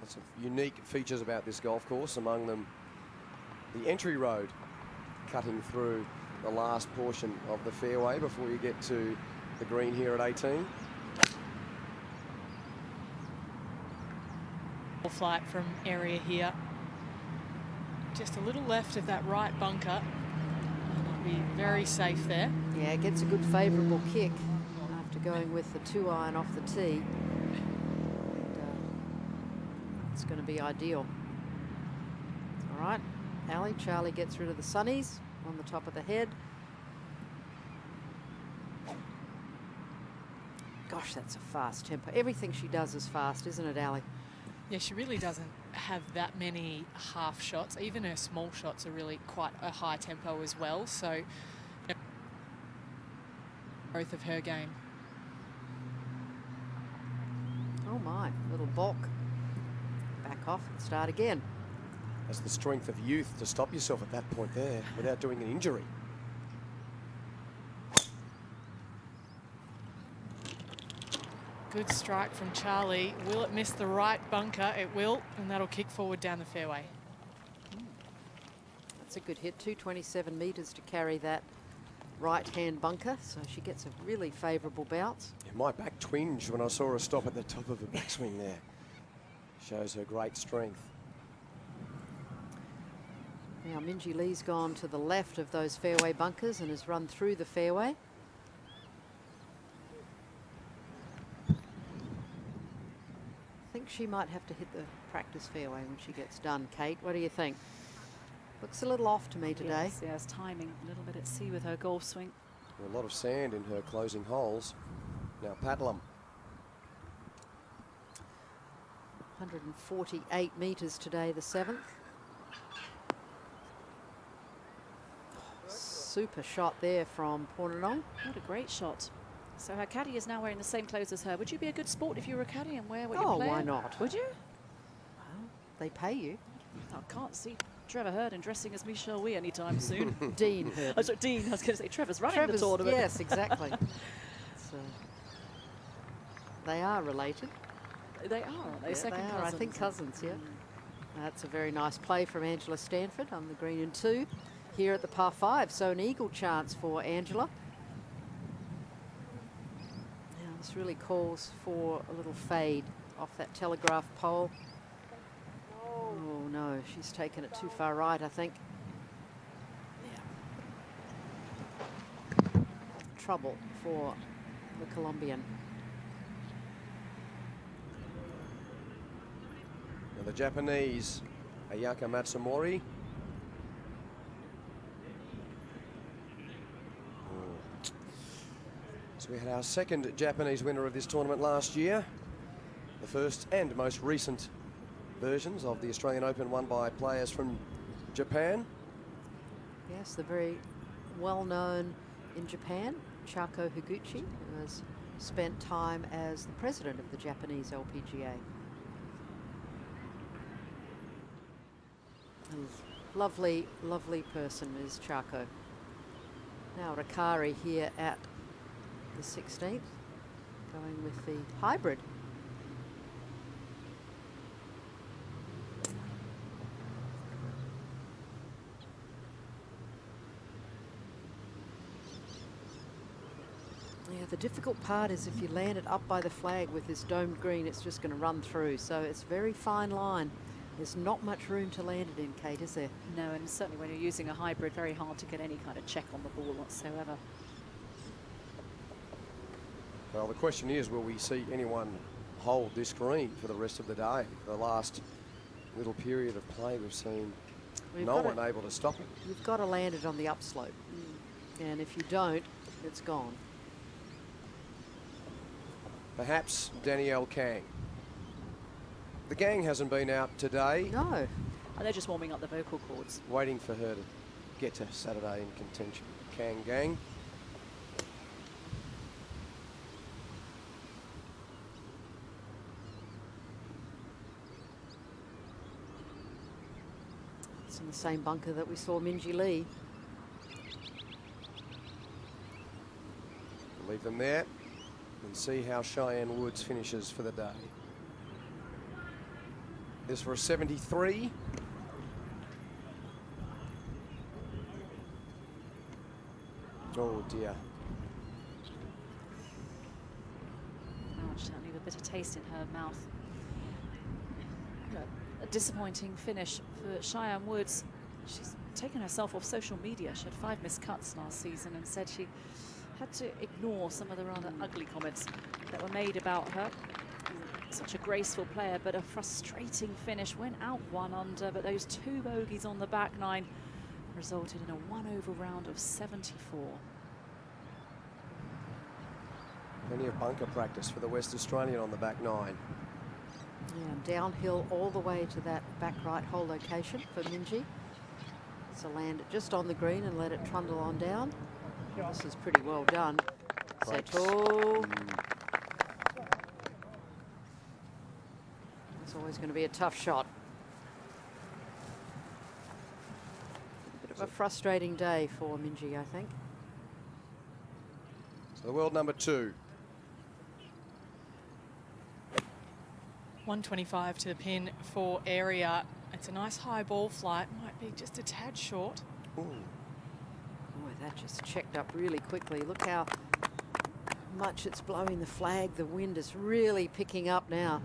Lots of unique features about this golf course, among them the entry road cutting through the last portion of the fairway before you get to the green here at 18. Flight from area here. Just a little left of that right bunker. And it'll be very safe there. Yeah, it gets a good favourable kick after going with the 2-iron off the tee. It's going to be ideal. All right, Ali, Charlie gets rid of the sunnies on the top of the head. Gosh, that's a fast tempo. Everything she does is fast, isn't it, Ali? Yeah, she really doesn't have that many half shots. Even her small shots are really quite a high tempo as well. So, both of her game. Oh my, little balk. Back off and start again. That's the strength of youth to stop yourself at that point there without doing an injury. Good strike from Charlie. Will it miss the right bunker? It will, and that'll kick forward down the fairway. That's a good hit. 227 metres to carry that right-hand bunker, so she gets a really favourable bounce. Yeah, my back twinged when I saw her stop at the top of the backswing there. Shows her great strength. Now Minjee Lee's gone to the left of those fairway bunkers and has run through the fairway. I think she might have to hit the practice fairway when she gets done. Kate, what do you think? Looks a little off to me today. Yes, timing a little bit at sea with her golf swing. A lot of sand in her closing holes. Now Patlum. 148 metres today, the 7th. Super shot there from Pornanong. What a great shot. So her caddy is now wearing the same clothes as her. Would you be a good sport if you were a caddy and wear what you're playing? Oh, why not? Would you? Well, they pay you. I can't see Trevor Hurden dressing as Michelle Wee anytime soon. Dean Hurden. Oh, sorry, Dean. I was going to say Trevor's running the tournament. Yes, exactly. So they are related. They are, aren't they? Yeah, Second they are. cousins. I think cousins, yeah. That's a very nice play from Angela Stanford on the green in 2 here at the par 5. So an eagle chance for Angela. Now this really calls for a little fade off that telegraph pole. Oh no, she's taken it too far right, I think. Yeah. Trouble for the Colombian. And the Japanese, Ayaka Matsumori. So we had our second Japanese winner of this tournament last year. The first and most recent versions of the Australian Open won by players from Japan. Yes, they're very well known in Japan. Chako Higuchi, who has spent time as the president of the Japanese LPGA. A lovely, lovely person is Chako. Now Rakari here at the 16th, going with the hybrid. Yeah, the difficult part is if you land it up by the flag with this domed green, it's just going to run through. So it's a very fine line. There's not much room to land it in, Kate, is there? No, and certainly when you're using a hybrid, very hard to get any kind of check on the ball whatsoever. Well, the question is, will we see anyone hold this green for the rest of the day? The last little period of play we've seen no one able to stop it. You've got to land it on the upslope. And if you don't, it's gone. Perhaps Danielle Kang. The gang hasn't been out today. No. And they're just warming up the vocal cords. Waiting for her to get to Saturday in contention. Kang gang. It's in the same bunker that we saw Minjee Lee. Leave them there and see how Cheyenne Woods finishes for the day. is for a 73. Oh dear. Ouch, certainly with a bitter taste in her mouth. A disappointing finish for Cheyenne Woods. She's taken herself off social media. She had 5 missed cuts last season and said she had to ignore some of the rather ugly comments that were made about her. Such a graceful player, but a frustrating finish. Went out 1 under, but those 2 bogeys on the back 9 resulted in a 1-over round of 74. Plenty of bunker practice for the West Australian on the back 9. Yeah, downhill all the way to that back right hole location for Minjee. So land it just on the green and let it trundle on down. This is pretty well done. Settle. It's always going to be a tough shot. A bit of a frustrating day for Minjee, I think. So the world number 2. 125 to the pin for area. It's a nice high ball flight. Might be just a tad short. Ooh. Boy, that just checked up really quickly. Look how much it's blowing the flag. The wind is really picking up now.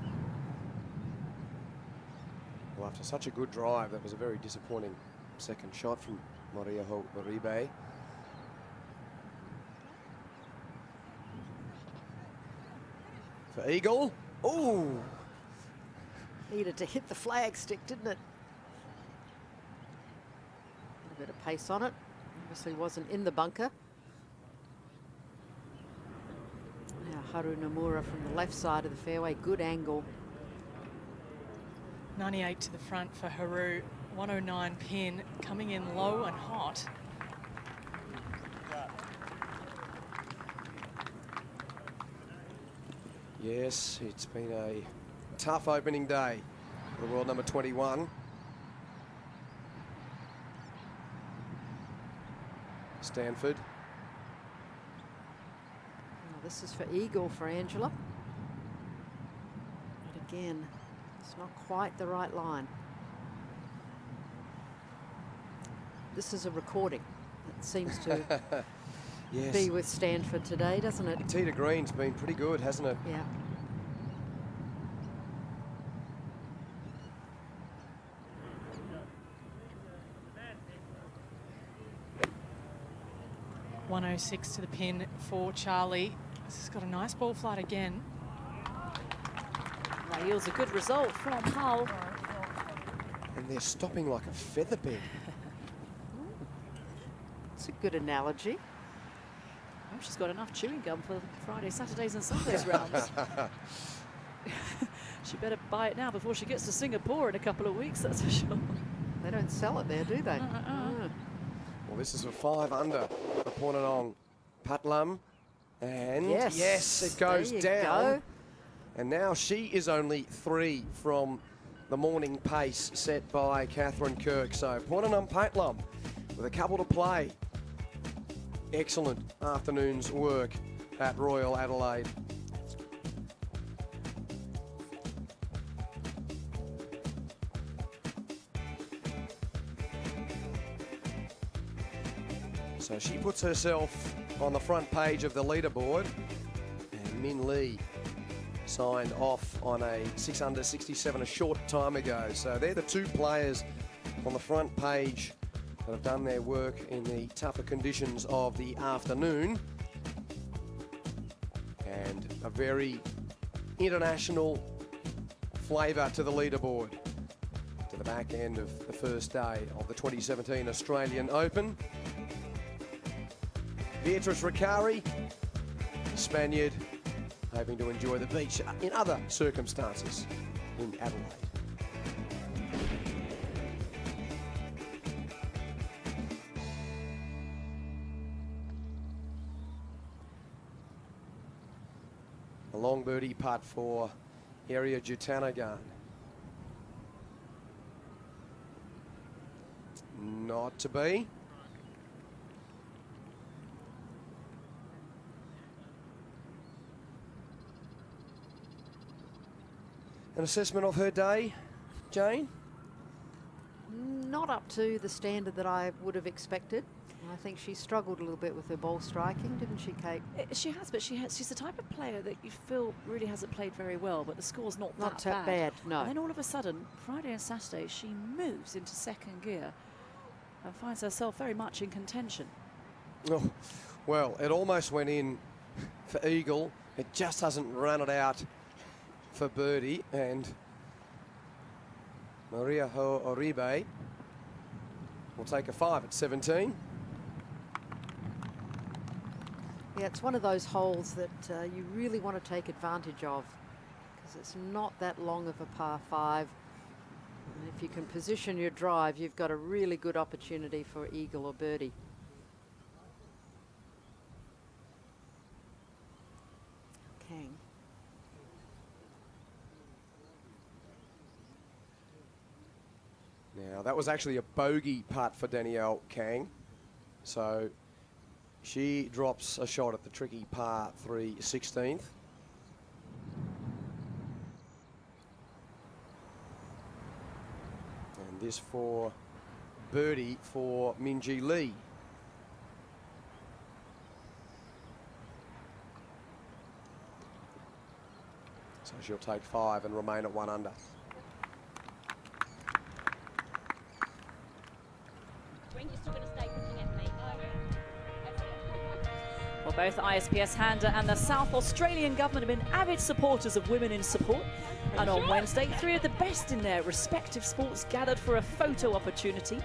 Well, after such a good drive, that was a very disappointing second shot from Maria Uribe. For eagle. Ooh. Needed to hit the flag stick, didn't it? A bit of pace on it. Obviously wasn't in the bunker. Now Haru Nomura from the left side of the fairway. Good angle. 98 to the front for Haru. 109 pin, coming in low and hot. Yes, it's been a tough opening day for the world number 21. Stanford. Now this is for eagle for Angela. But again, it's not quite the right line. This is a recording. It seems to Yes. be with Stanford today, doesn't it? Tee to green's been pretty good, hasn't it? Yeah. .106 to the pin for Charlie. This has got a nice ball flight again. That yields a good result from Hull. And they're stopping like a feather bed. It's a good analogy. Oh, she's got enough chewing gum for Friday, Saturdays and Sundays rounds. She better buy it now before she gets to Singapore in a couple of weeks, that's for sure. They don't sell it there, do they? Well, this is for 5 under for Pornanong Patlam. And yes, it goes there you down. go. And now she is only 3 from the morning pace set by Catherine Kirk. So Pornanong Patlam with a couple to play. Excellent afternoon's work at Royal Adelaide. So she puts herself on the front page of the leaderboard, and Min Lee signed off on a 6 under 67 a short time ago. So they're the 2 players on the front page that have done their work in the tougher conditions of the afternoon. And a very international flavour to the leaderboard to the back end of the first day of the 2017 Australian Open. Beatrice Ricari, the Spaniard, hoping to enjoy the beach in other circumstances in Adelaide. A long birdie putt for Area Jutanagan. Not to be. An assessment of her day. Jane? Not up to the standard that I would have expected. I think she struggled a little bit with her ball striking, didn't she, Kate? She has, but she's the type of player that you feel really hasn't played very well, but the score's not Not that that bad, no. And then all of a sudden, Friday and Saturday, she moves into second gear and finds herself very much in contention. Oh, well, it almost went in for eagle. It just hasn't run it out for birdie. And Maria Uribe will take a 5 at 17. Yeah, it's one of those holes that you really want to take advantage of because it's not that long of a par 5. And if you can position your drive, you've got a really good opportunity for eagle or birdie. Kang. Now, that was actually a bogey putt for Danielle Kang. So she drops a shot at the tricky par 3 16th. And this for birdie for Minjee Lee. So she'll take 5 and remain at 1 under. Well, both ISPS Handa and the South Australian government have been avid supporters of women in sport. And on Wednesday, 3 of the best in their respective sports gathered for a photo opportunity.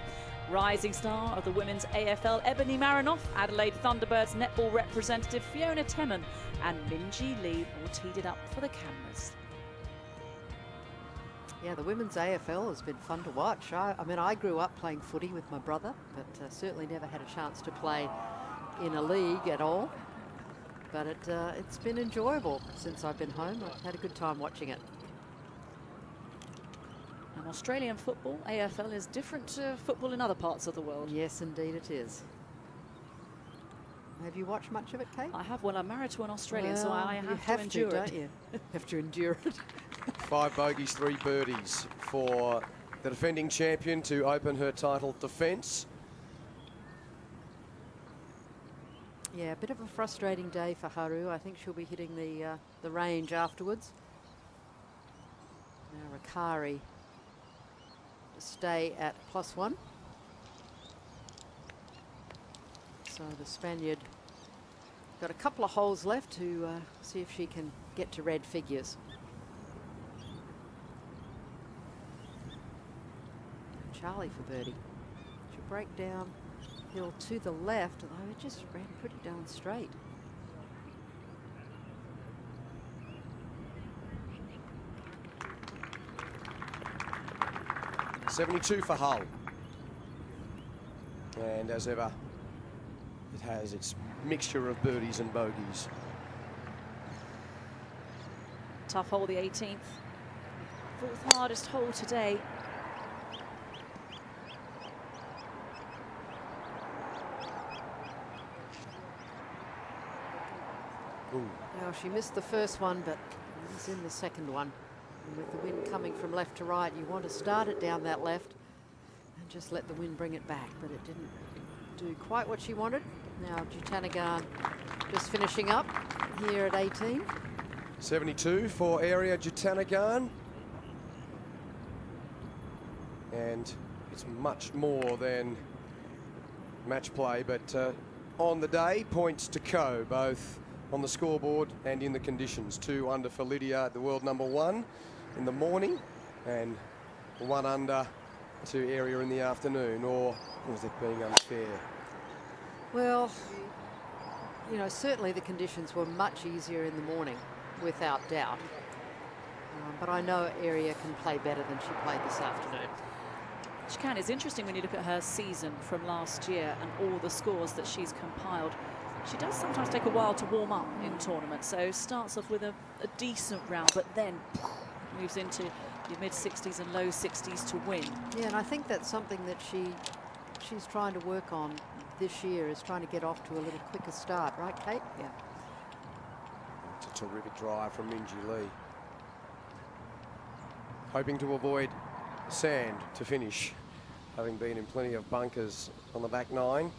Rising star of the women's AFL, Ebony Marinoff, Adelaide Thunderbirds netball representative Fiona Temmen, and Minjee Lee all teed it up for the cameras. Yeah, the women's AFL has been fun to watch. I mean, I grew up playing footy with my brother, but certainly never had a chance to play in a league at all. But it's been enjoyable since I've been home. I've had a good time watching it. And Australian football, AFL, is different to football in other parts of the world. Yes, indeed it is. Have you watched much of it, Kate? I have. Well, I'm married to an Australian, so Well, I you have to endure don't it. you? Have to endure it. 5 bogeys, 3 birdies for the defending champion to open her title defence. Yeah, a bit of a frustrating day for Haru. I think she'll be hitting the range afterwards. Now Rakari to stay at +1. So the Spaniard got a couple of holes left to see if she can get to red figures. Charlie for birdie. She'll break down hill to the left, although it just ran pretty darn straight. .72 for Hull. And as ever, it has its mixture of birdies and bogeys. Tough hole, the 18th. 4th hardest hole today. Ooh. Well, she missed the first one, but was in the second one. And with the wind coming from left to right, you want to start it down that left and just let the wind bring it back, but it didn't do quite what she wanted. Now Jutanagan just finishing up here at 18. 72 for area Jutanagan. And it's much more than match play, but on the day, points to Ko, both on the scoreboard and in the conditions. 2 under for Lydia, the world #1 in the morning, and 1 under to area in the afternoon. Or was it being unfair? Well, you know, certainly the conditions were much easier in the morning, without doubt. But I know area can play better than she played this afternoon. She can. It's interesting when you look at her season from last year and all the scores that she's compiled. She does sometimes take a while to warm up in tournaments, so starts off with a decent round, but then moves into your mid-60s and low 60s to win. Yeah, and I think that's something that she's trying to work on this year, is trying to get off to a little quicker start, right, Kate? Yeah. It's a terrific drive from Minjee Lee. Hoping to avoid sand to finish, having been in plenty of bunkers on the back nine.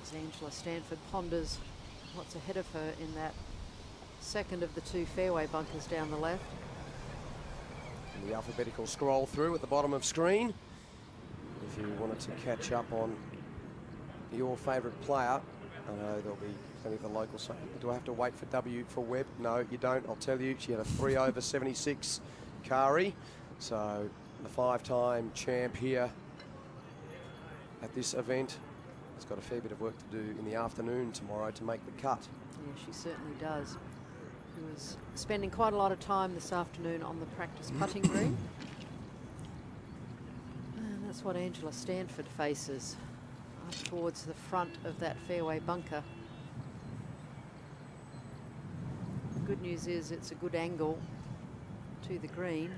As Angela Stanford ponders what's ahead of her in that second of the two fairway bunkers down the left. And the alphabetical scroll through at the bottom of screen. If you wanted to catch up on your favourite player, I know there'll be plenty of the locals saying, do I have to wait for W for Webb? No, you don't. I'll tell you, she had a 3 over 76 Kari. So the 5-time champ here at this event has got a fair bit of work to do in the afternoon tomorrow to make the cut. Yeah, she certainly does. She was spending quite a lot of time this afternoon on the practice putting green. And that's what Angela Stanford faces up towards the front of that fairway bunker. Good news is it's a good angle to the green.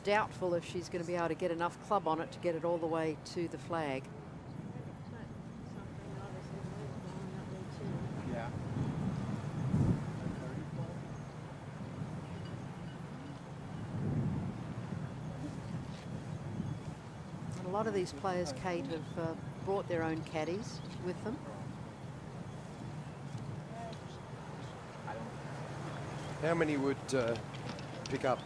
Doubtful if she's going to be able to get enough club on it to get it all the way to the flag. Yeah. And a lot of these players, Kate, have brought their own caddies with them. How many would pick up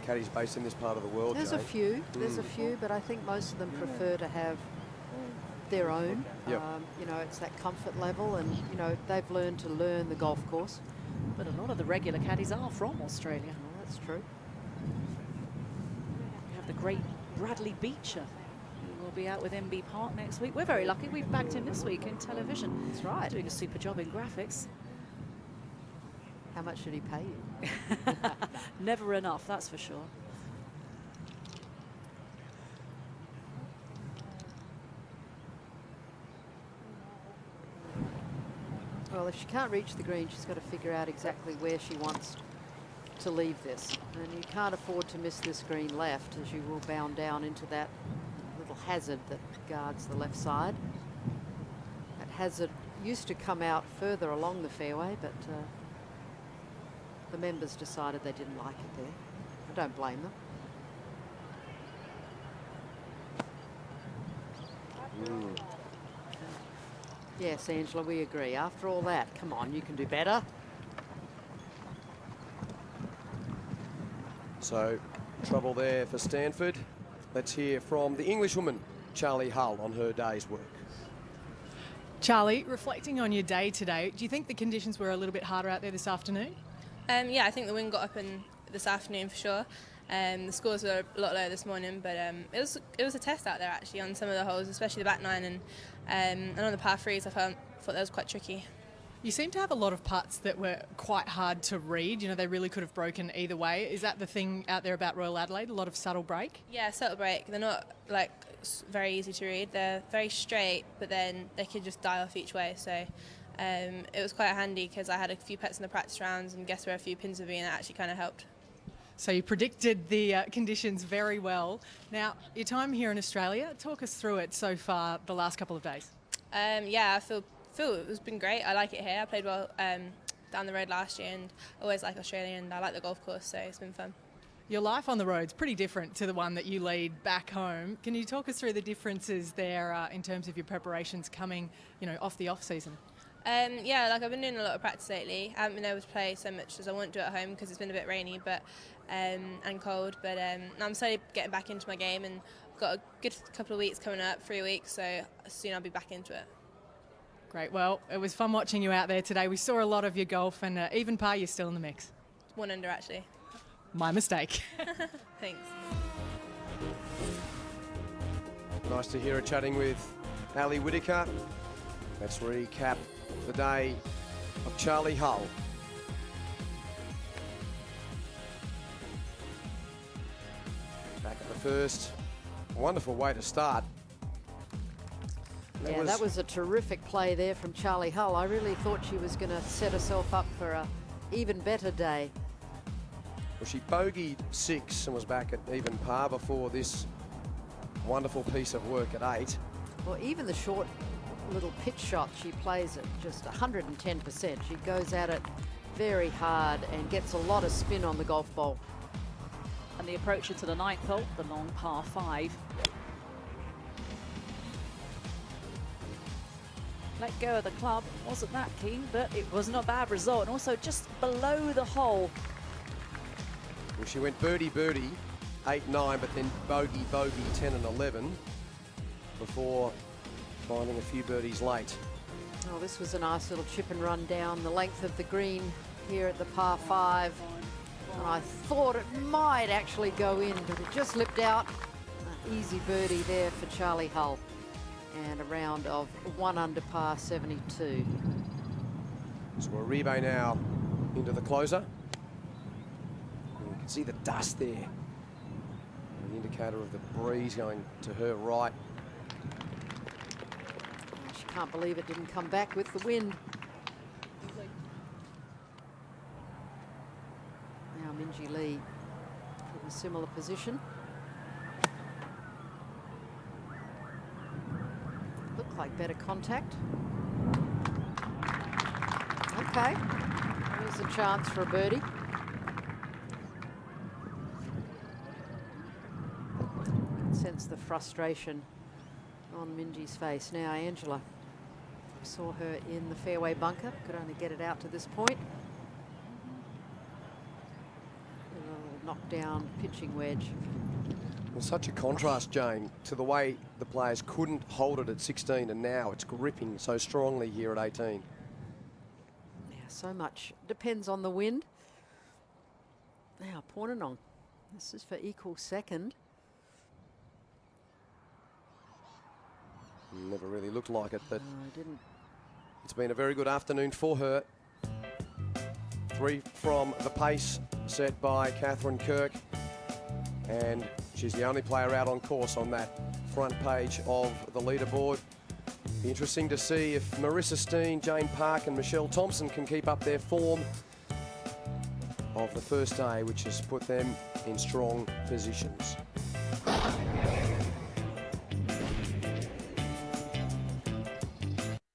caddies based in this part of the world? There's Jane? a few. There's a few, but I think most of them prefer to have their own. Yep. You know, it's that comfort level, and you know they've learned to learn the golf course. But a lot of the regular caddies are from Australia. Well, that's true. We have the great Bradley Beecher, who will be out with MB Park next week. We're very lucky. We've backed him this week in television. That's right. Doing a super job in graphics. How much did he pay you? Never enough, that's for sure. Well, if she can't reach the green, she's got to figure out exactly where she wants to leave this. And you can't afford to miss this green left, as you will bound down into that little hazard that guards the left side. That hazard used to come out further along the fairway, but the members decided they didn't like it there. I don't blame them. Yes, Angela, we agree. After all that, come on, you can do better. So, trouble there for Stanford. Let's hear from the Englishwoman, Charlie Hull, on her day's work. Charlie, reflecting on your day today, do you think the conditions were a little bit harder out there this afternoon? Yeah, I think the wind got up in this afternoon for sure. The scores were a lot lower this morning, but it was a test out there actually on some of the holes, especially the back nine and on the par threes. I thought that was quite tricky. You seem to have a lot of putts that were quite hard to read. You know, they really could have broken either way. Is that the thing out there about Royal Adelaide? A lot of subtle break? Yeah, subtle break. They're not like very easy to read. They're very straight, but then they could just die off each way. So it was quite handy because I had a few putts in the practice rounds and guess where a few pins would be, and that actually kind of helped. So you predicted the conditions very well. Now, your time here in Australia, talk us through it so far the last couple of days. Yeah, I feel it's been great. I like it here. I played well down the road last year, and I always like Australia, and I like the golf course, so it's been fun. Your life on the road's pretty different to the one that you lead back home. Can you talk us through the differences there in terms of your preparations coming, you know, off the off season? Yeah, like I've been doing a lot of practice lately. I haven't been able to play so much as I want to at home because it's been a bit rainy, but and cold. But I'm slowly getting back into my game, and got a good couple of weeks coming up, 3 weeks. So soon I'll be back into it. Great. Well, it was fun watching you out there today. We saw a lot of your golf, and even par, you're still in the mix. 1 under actually. My mistake. Thanks. Nice to hear her chatting with Ali Whittaker. Let's recap the day of Charlie Hull. Back at the first. Wonderful way to start. Yeah, that was a terrific play there from Charlie Hull. I really thought she was going to set herself up for an even better day. Well, she bogeyed 6 and was back at even par before this wonderful piece of work at 8. Well, even the short little pitch shot, she plays it just 110%. She goes at it very hard and gets a lot of spin on the golf ball. And the approach into the 9th hole, the long par 5. Let go of the club, wasn't that keen, but it was not a bad result. And also just below the hole. Well, she went birdie, birdie, 8, 9, but then bogey, bogey, 10 and 11 before finding a few birdies late. Oh, this was a nice little chip and run down the length of the green here at the par 5. And I thought it might actually go in, but it just slipped out. An easy birdie there for Charlie Hull. And a round of 1 under par 72. So Uribe now into the closer. And you can see the dust there. An indicator of the breeze going to her right. She can't believe it didn't come back with the wind. Now Minjee Lee in a similar position. Looked like better contact. Okay, there's a chance for a birdie. Can sense the frustration on Minjee's face. Now Angela, saw her in the fairway bunker, could only get it out to this point. A little knockdown pitching wedge. Well, such a contrast, Jane, to the way the players couldn't hold it at 16, and now it's gripping so strongly here at 18. Yeah, so much depends on the wind. Now Pornanong, this is for equal second. Never really looked like it, but No, didn't. it's been a very good afternoon for her. 3 from the pace set by Catherine Kirk, and she's the only player out on course on that front page of the leaderboard. Be interesting to see if Marissa Steen, Jane Park and Michelle Thompson can keep up their form of the first day, which has put them in strong positions.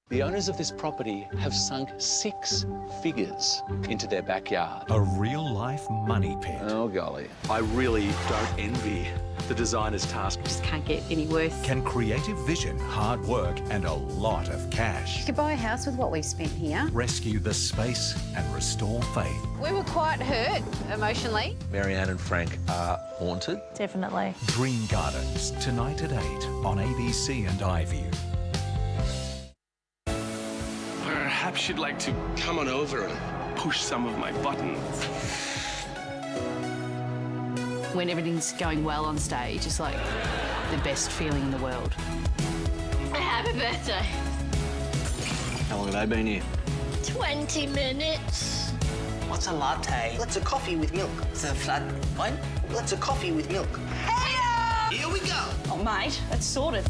The owners of this property have sunk 6 figures into their backyard. A real-life money pit. Oh, golly. I really don't envy the designer's task. Just can't get any worse. Can creative vision, hard work and a lot of cash You could buy a house with what we've spent here. rescue the space and restore faith? We were quite hurt emotionally. Marianne and Frank are haunted. Definitely. Dream Gardens, tonight at 8 on ABC and iView. Perhaps you'd like to come on over and push some of my buttons. When everything's going well on stage, it's like the best feeling in the world. Happy birthday. How long have they been here? 20 minutes. What's a latte? What's a coffee with milk? It's a flat one. What's a coffee with milk? Hey-o! Here we go. Oh, mate, that's sorted.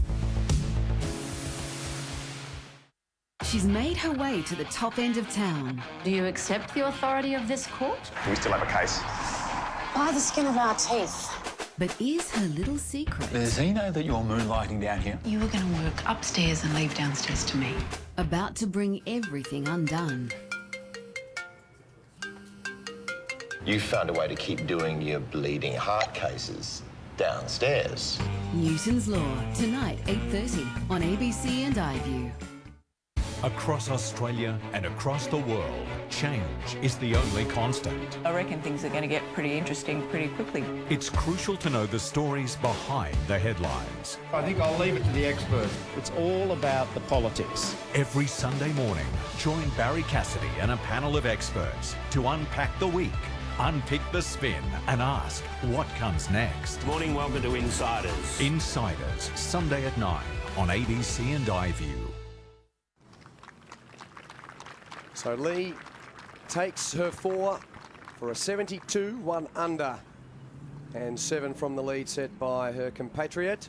She's made her way to the top end of town. Do you accept the authority of this court? We still have a case. By the skin of our teeth. But is her little secret Does he know that you're moonlighting down here? You were going to work upstairs and leave downstairs to me. about to bring everything undone? You found a way to keep doing your bleeding heart cases downstairs. Newton's Law, tonight 8:30 on ABC and iView. Across Australia and across the world, change is the only constant. I reckon things are going to get pretty interesting pretty quickly. It's crucial to know the stories behind the headlines. I think I'll leave it to the experts. It's all about the politics. Every Sunday morning, join Barry Cassidy and a panel of experts to unpack the week, unpick the spin and ask what comes next. Morning, welcome to Insiders. Insiders, Sunday at 9 on ABC and iView. So Lee takes her four for a 72, 1 under, and 7 from the lead set by her compatriot.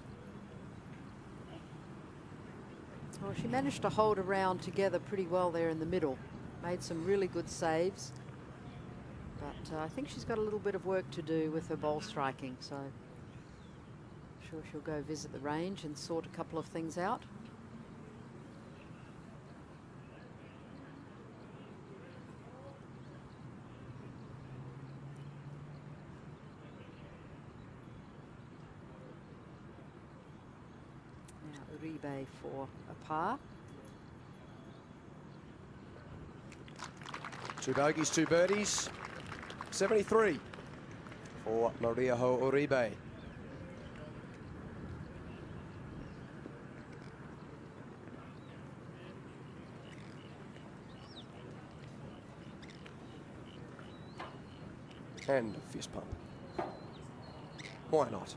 Well, she managed to hold a round together pretty well there in the middle. Made some really good saves. But I think she's got a little bit of work to do with her ball striking, so I'm sure she'll go visit the range and sort a couple of things out. Uribe for a par. 2 bogeys, 2 birdies. 73 for Maria Uribe. And a fist pump. Why not?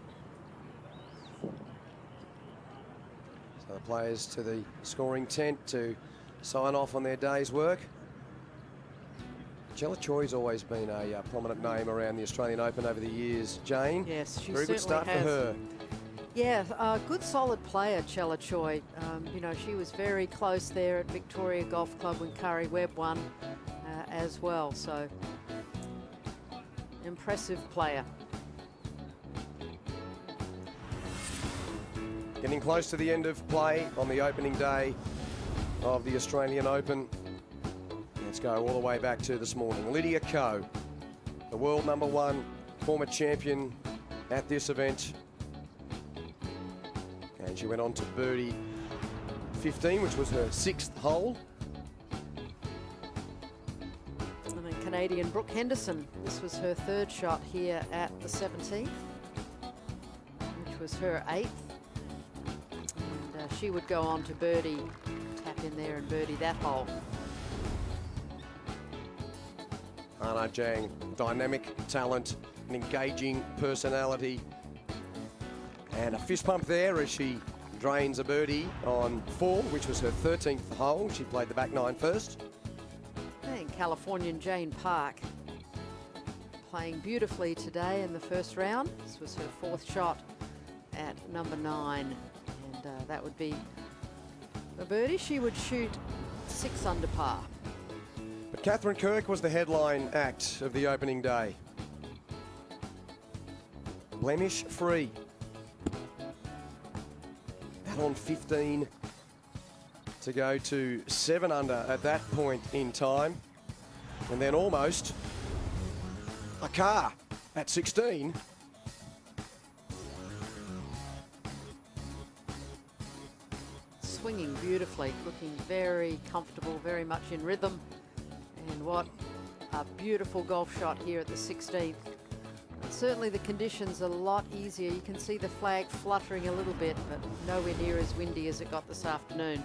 So the players to the scoring tent to sign off on their day's work. Chella Choi's always been a prominent name around the Australian Open over the years. Jane, yes, she very good start has. for her. Yeah, a good solid player, Chella Choi. You know, she was very close there at Victoria Golf Club when Curry Webb won as well. So, impressive player. Getting close to the end of play on the opening day of the Australian Open. Let's go all the way back to this morning. Lydia Ko, the world #1, former champion at this event. And she went on to birdie 15, which was her 6th hole. And then Canadian Brooke Henderson. This was her 3rd shot here at the 17th, which was her 8th. And she would go on to birdie, tap in there and birdie that hole. Anna Jang, dynamic talent, an engaging personality. And a fist pump there as she drains a birdie on 4, which was her 13th hole. She played the back 9 first. And Californian Jane Park playing beautifully today in the first round. This was her 4th shot at number 9. And that would be a birdie. She would shoot 6 under par. But Catherine Kirk was the headline act of the opening day. Blemish free. That on 15 to go to 7 under at that point in time. And then almost a car at 16. Swinging beautifully, looking very comfortable, very much in rhythm. And what a beautiful golf shot here at the 16th. And certainly the conditions are a lot easier. You can see the flag fluttering a little bit, but nowhere near as windy as it got this afternoon.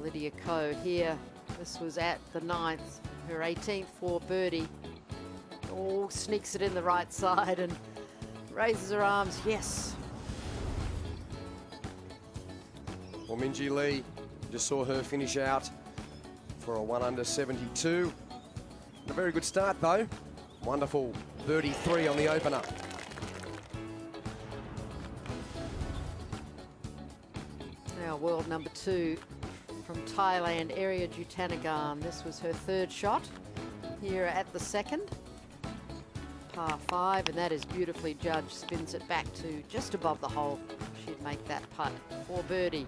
Lydia Ko here. This was at the 9th, her 18th for birdie. Oh, sneaks it in the right side and raises her arms. Yes. Well, Minjee Lee, just saw her finish out for a 1 under 72. A very good start though. Wonderful birdie 3 on the opener. Now world #2 from Thailand, Area Jutanagarn. This was her 3rd shot here at the 2nd. Par 5, and that is beautifully judged. Spins it back to just above the hole. She'd make that putt for birdie.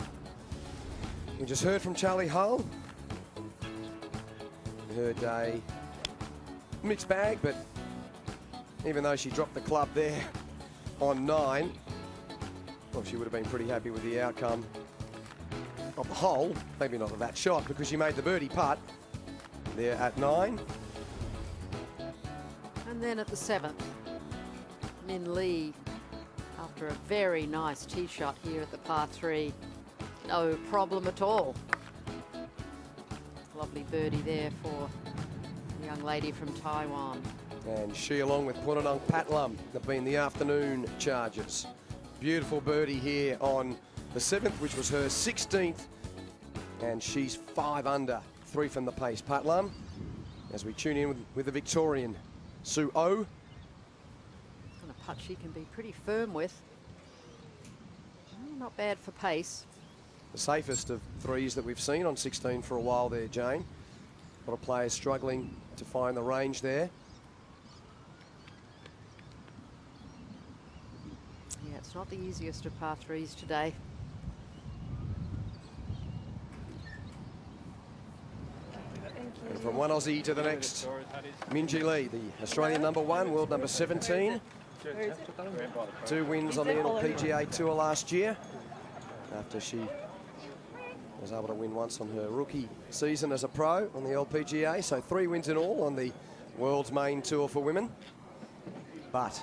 We just heard from Charlie Hull. Her day, mixed bag, but even though she dropped the club there on 9, well, she would have been pretty happy with the outcome of the hole. Maybe not of that shot, because she made the birdie putt there at 9. And then at the 7th, Min Lee, after a very nice tee shot here at the par 3, no problem at all. Lovely birdie there for the young lady from Taiwan. And she, along with Punanong Patlam, have been the afternoon chargers. Beautiful birdie here on the 7th, which was her 16th. And she's 5 under, 3 from the pace. Patlam, as we tune in with the Victorian, Sue O. And a putt she can be pretty firm with. Not bad for pace. The safest of 3s that we've seen on 16 for a while there, Jane. A lot of players struggling to find the range there. Yeah, it's not the easiest of par 3s today. And from one Aussie to the next, Minjee Lee, the Australian #1, world #17. 2 wins on the LPGA Tour last year. after she was able to win once on her rookie season as a pro on the LPGA. So 3 wins in all on the world's main tour for women. But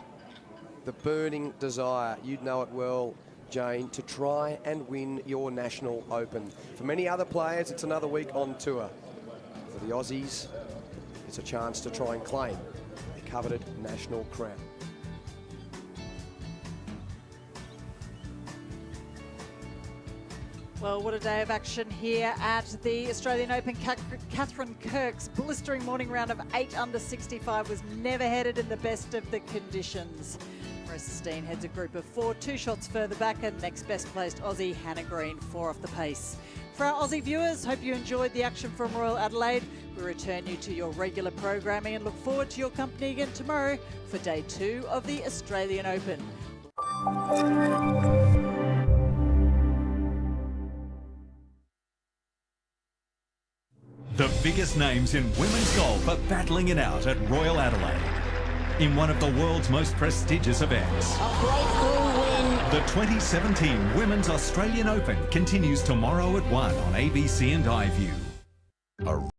the burning desire, you'd know it well, Jane, to try and win your National Open. For many other players, it's another week on tour. For the Aussies, it's a chance to try and claim the coveted national crown. Well, what a day of action here at the Australian Open. Catherine Kirk's blistering morning round of 8 under 65 was never headed in the best of the conditions. Marissa Steen heads a group of 4, 2 shots further back, and next best placed Aussie Hannah Green 4 off the pace. For our Aussie viewers, hope you enjoyed the action from Royal Adelaide. We return you to your regular programming and look forward to your company again tomorrow for day 2 of the Australian Open. The biggest names in women's golf are battling it out at Royal Adelaide in one of the world's most prestigious events. The 2017 Women's Australian Open continues tomorrow at 1 on ABC and iView.